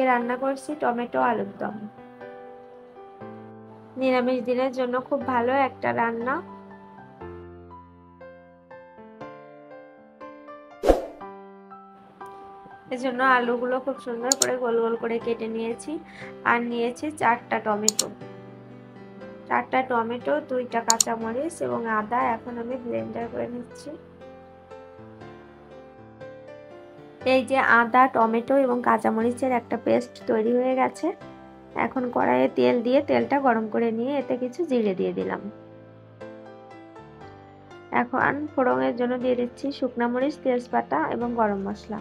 আজকে রান্না করছি টমেটো আলুর দম। নিরামিষ দিনের জন্য খুব ভালো একটা রান্না। এজন্য আলুগুলো খুব সুন্দর করে গোল গোল করে কেটে নিয়েছি। আর নিয়েছি 4টা টমেটো, 2টা কাঁচামরিচ এবং আদা। এখন আমি ব্লেন্ডার করে নিচ্ছি। এই যে আদা, টমেটো এবং কাঁচামরিচের একটা পেস্ট তৈরি হয়ে গেছে। এখন কড়াইয়ে তেল দিয়ে তেলটা গরম করে নিয়ে এতে কিছু জিরে দিয়ে দিলাম। এখন ফোড়নের জন্য দিয়ে দিচ্ছি শুকনো মরিচ, তেজপাতা এবং গরম মশলা।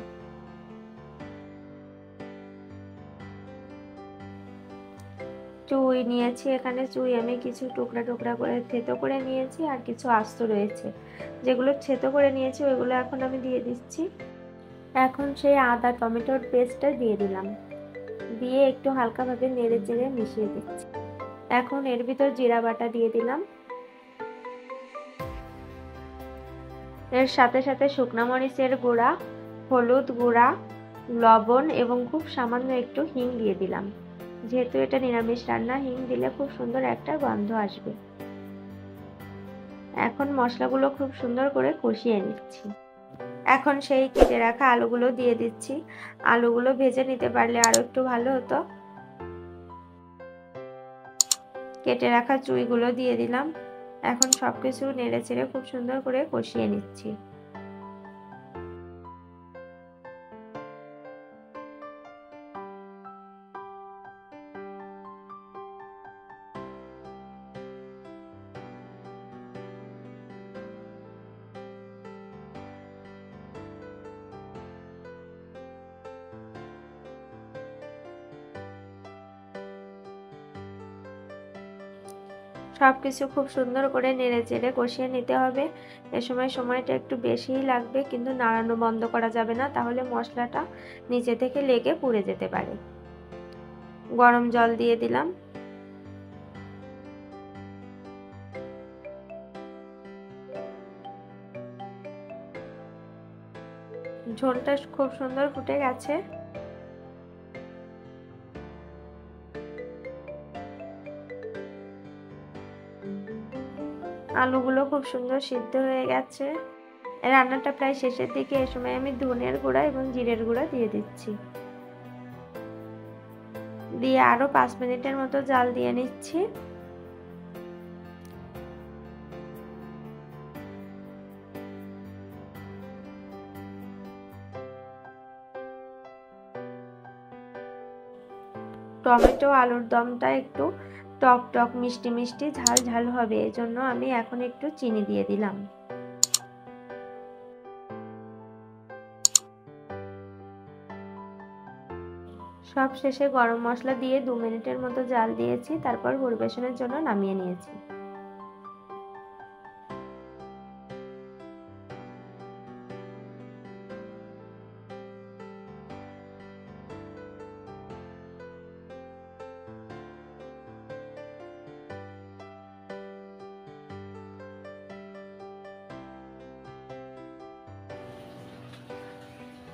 চুই নিয়েছি, এখানে চুই আমি কিছু টুকরা টুকরা করে থেতো করে নিয়েছি, আর কিছু আস্ত রয়েছে। যেগুলো থেতো করে নিয়েছি ওইগুলো এখন আমি দিয়ে দিচ্ছি। এখন সেই আদা টমেটোর পেস্টটা দিয়ে দিলাম, দিয়ে একটু হালকাভাবে নেড়ে চেড়ে মিশিয়ে দিচ্ছি। এখন এর ভিতর জিরা বাটা দিয়ে দিলাম। এর সাথে সাথে শুকনো মরিচের গুঁড়া, হলুদ গুঁড়া, লবণ এবং খুব সামান্য একটু হিং দিয়ে দিলাম। যেহেতু এটা নিরামিষ রান্না, হিং দিলে খুব সুন্দর একটা গন্ধ আসবে। এখন মশলাগুলো খুব সুন্দর করে কষিয়ে নিচ্ছি। এখন সেই কেটে রাখা আলুগুলো দিয়ে দিচ্ছি। আলুগুলো ভেজে নিতে পারলে আরো একটু ভালো হতো। কেটে রাখা চুইগুলো দিয়ে দিলাম। এখন সবকিছু নেড়ে চেড়ে খুব সুন্দর করে কষিয়ে নিচ্ছি। সবকিছু খুব সুন্দর করে নেড়ে চেড়ে কষিয়ে নিতে হবে। এ সময় সময়টা একটু বেশিই লাগবে, কিন্তু নাড়ানো বন্ধ করা যাবে না, তাহলে মশলাটা নিচে থেকে লেগে পুড়ে যেতে পারে। গরম জল দিয়ে দিলাম। ঝোলটা খুব সুন্দর ফুটে গেছে। আলুগুলো খুব সুন্দর সিদ্ধ হয়ে গেছে। রান্নাটা প্রায় শেষের দিকে। এ সময় আমি ধনের গুঁড়া এবং জিরের গুঁড়া দিয়ে দিচ্ছি। দিয়ে আরো 5 মিনিটের মতো জাল দিয়ে নিচ্ছি। টমেটো আলুর দমটা একটু টক টক মিষ্টি মিষ্টি ঝাল ঝাল হবে, এজন্য আমি এখন একটু চিনি দিয়ে দিলাম। সব শেষে গরম মশলা দিয়ে 2 মিনিটের মতো জাল দিয়েছি, তারপর পরিবেশনের জন্য নামিয়ে নিয়েছি।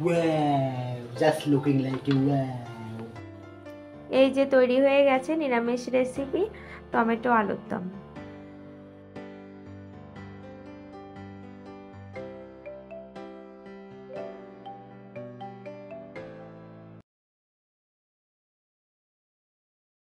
Wow, just looking like a wow. এই যে তৈরি হয়ে গেছে নিরামিষ রেসিপি টমেটো আলুর দম।